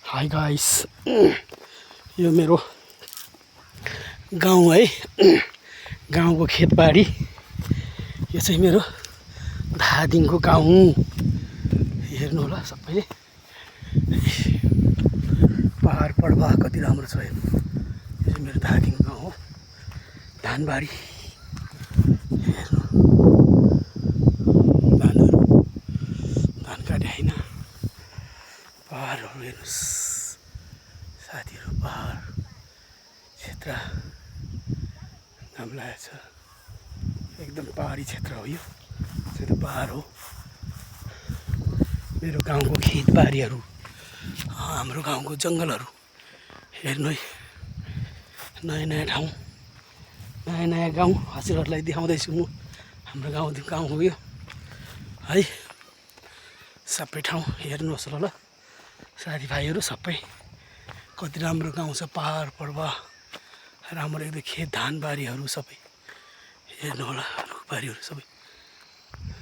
High guys, यो मेरो गाउँ है, गाउँको खेतबारी। यो चाहिँ मेरो धादिङको गाउँ। हेर्नु होला सबैले, पहाड प्रवाह कति राम्रो छ। यो चाहिँ मेरो धादिङको गाउँ हो, धानबारी। हेर्नु, धानहरू, धान काटे होइन, पहाडहरू हेर्नुहोस् साथीहरू। पहाड क्षेत्र घाम लागेको छ, एकदम पहाडी क्षेत्र हो यो। त्यो पहाड हो, मेरो गाउँको खेतबारीहरू, हाम्रो गाउँको जङ्गलहरू। हेर्नु है, नयाँ नयाँ ठाउँ, नयाँ नयाँ गाउँ हजुरहरूलाई देखाउँदैछु म। हाम्रो गाउँ हो यो है। सबै ठाउँ हेर्नुहोस् ल साथीभाइहरू सबै, कति राम्रो गाउँ छ। पहाड पर्वत राम्रो, एकदम खेत धानबारीहरू सबै हेर्नु होला, रुखबारीहरू सबै।